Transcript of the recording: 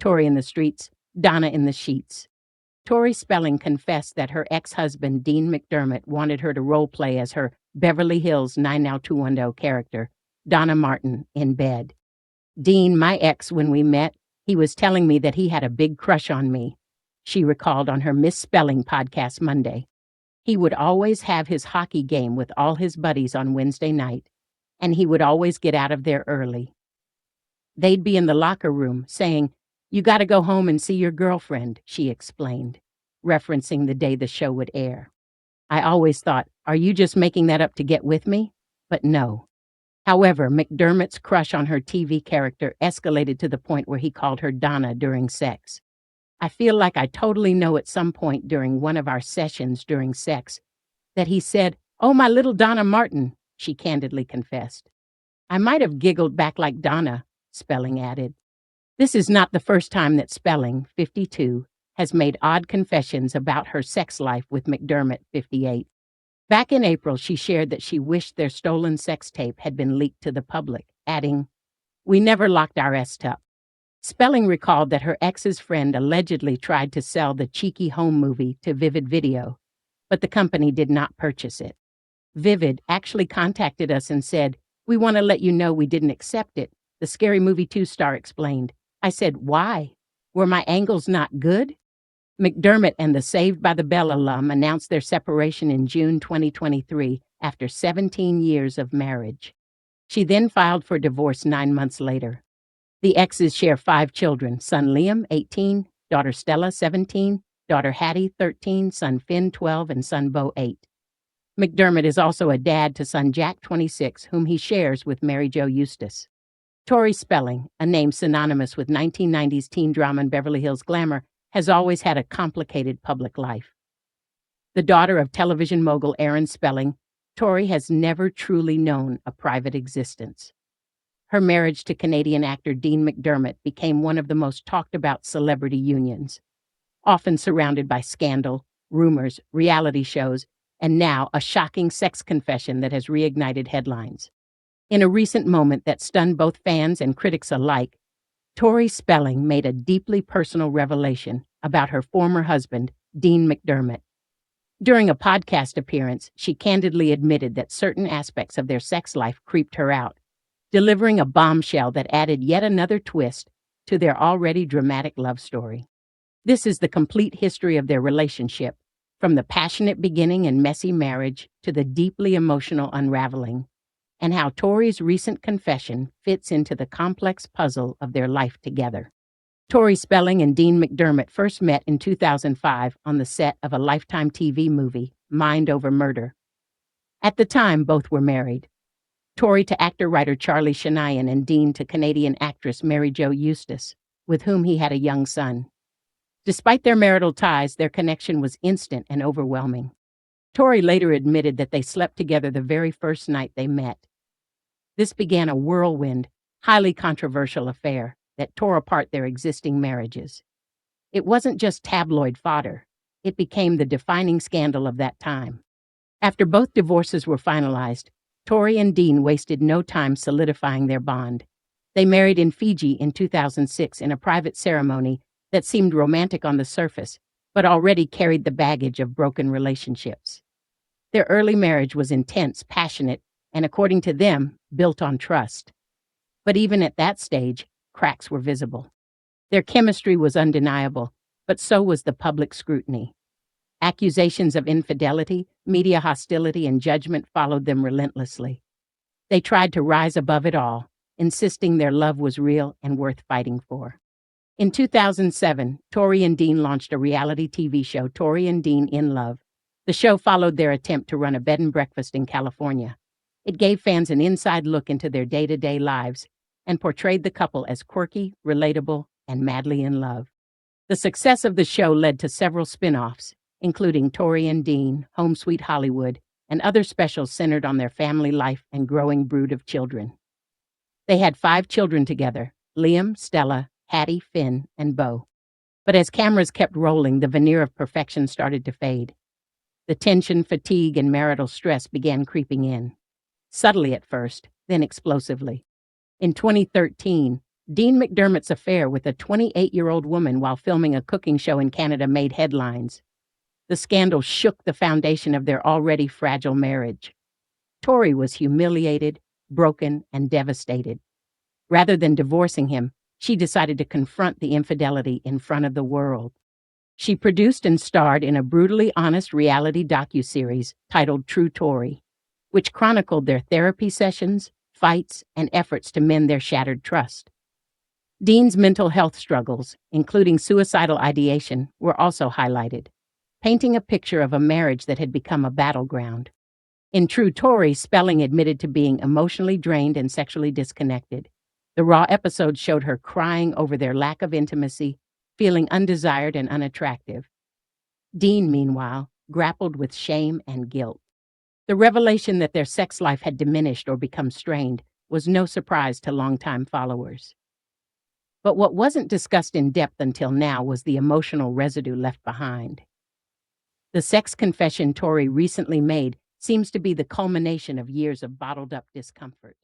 Tori in the streets, Donna in the sheets. Tori Spelling confessed that her ex-husband, Dean McDermott, wanted her to role-play as her Beverly Hills 90210 character, Donna Martin, in bed. "Dean, my ex, when we met, he was telling me that he had a big crush on me," she recalled on her Miss Spelling podcast Monday. "He would always have his hockey game with all his buddies on Wednesday night, and he would always get out of there early. They'd be in the locker room saying, 'You got to go home and see your girlfriend,'" she explained, referencing the day the show would air. "I always thought, are you just making that up to get with me?" But no. However, McDermott's crush on her TV character escalated to the point where he called her Donna during sex. "I feel like I totally know at some point during one of our sessions during sex that he said, 'Oh, my little Donna Martin,'" she candidly confessed. "I might have giggled back like Donna," Spelling added. This is not the first time that Spelling, 52, has made odd confessions about her sex life with McDermott, 58. Back in April, she shared that she wished their stolen sex tape had been leaked to the public, adding, "We never locked our up." Spelling recalled that her ex's friend allegedly tried to sell the cheeky home movie to Vivid Video, but the company did not purchase it. "Vivid actually contacted us and said, 'We want to let you know we didn't accept it,'" the Scary Movie 2 star explained. "I said, 'Why? Were my angles not good?'" McDermott and the Saved by the Bell alum announced their separation in June 2023 after 17 years of marriage. She then filed for divorce 9 months later. The exes share 5 children: son Liam, 18, daughter Stella, 17, daughter Hattie, 13, son Finn, 12, and son Bo, 8. McDermott is also a dad to son Jack, 26, whom he shares with Mary Jo Eustace. Tori Spelling, a name synonymous with 1990s teen drama and Beverly Hills glamour, has always had a complicated public life. The daughter of television mogul Aaron Spelling, Tori has never truly known a private existence. Her marriage to Canadian actor Dean McDermott became one of the most talked about celebrity unions, often surrounded by scandal, rumors, reality shows, and now a shocking sex confession that has reignited headlines. In a recent moment that stunned both fans and critics alike, Tori Spelling made a deeply personal revelation about her former husband, Dean McDermott. During a podcast appearance, she candidly admitted that certain aspects of their sex life creeped her out, delivering a bombshell that added yet another twist to their already dramatic love story. This is the complete history of their relationship, from the passionate beginning and messy marriage to the deeply emotional unraveling, and how Tori's recent confession fits into the complex puzzle of their life together. Tori Spelling and Dean McDermott first met in 2005 on the set of a Lifetime TV movie, Mind Over Murder. At the time, both were married. Tori to actor-writer Charlie Shanayan and Dean to Canadian actress Mary Jo Eustace, with whom he had a young son. Despite their marital ties, their connection was instant and overwhelming. Tori later admitted that they slept together the very first night they met. This began a whirlwind, highly controversial affair that tore apart their existing marriages. It wasn't just tabloid fodder. It became the defining scandal of that time. After both divorces were finalized, Tori and Dean wasted no time solidifying their bond. They married in Fiji in 2006 in a private ceremony that seemed romantic on the surface, but already carried the baggage of broken relationships. Their early marriage was intense, passionate, and according to them, built on trust. But even at that stage, cracks were visible. Their chemistry was undeniable, but so was the public scrutiny. Accusations of infidelity, media hostility, and judgment followed them relentlessly. They tried to rise above it all, insisting their love was real and worth fighting for. In 2007, Tori and Dean launched a reality TV show, Tori and Dean in Love. The show followed their attempt to run a bed and breakfast in California. It gave fans an inside look into their day-to-day lives and portrayed the couple as quirky, relatable, and madly in love. The success of the show led to several spin-offs, including Tori and Dean, Home Sweet Hollywood, and other specials centered on their family life and growing brood of children. They had 5 children together: Liam, Stella, Hattie, Finn, and Bo. But as cameras kept rolling, the veneer of perfection started to fade. The tension, fatigue, and marital stress began creeping in. Subtly at first, then explosively. In 2013, Dean McDermott's affair with a 28-year-old woman while filming a cooking show in Canada made headlines. The scandal shook the foundation of their already fragile marriage. Tori was humiliated, broken, and devastated. Rather than divorcing him, she decided to confront the infidelity in front of the world. She produced and starred in a brutally honest reality docuseries titled True Tori, which chronicled their therapy sessions, fights, and efforts to mend their shattered trust. Dean's mental health struggles, including suicidal ideation, were also highlighted, painting a picture of a marriage that had become a battleground. In True Tori, Spelling admitted to being emotionally drained and sexually disconnected. The raw episodes showed her crying over their lack of intimacy, feeling undesired and unattractive. Dean, meanwhile, grappled with shame and guilt. The revelation that their sex life had diminished or become strained was no surprise to longtime followers. But what wasn't discussed in depth until now was the emotional residue left behind. The sex confession Tori recently made seems to be the culmination of years of bottled-up discomfort.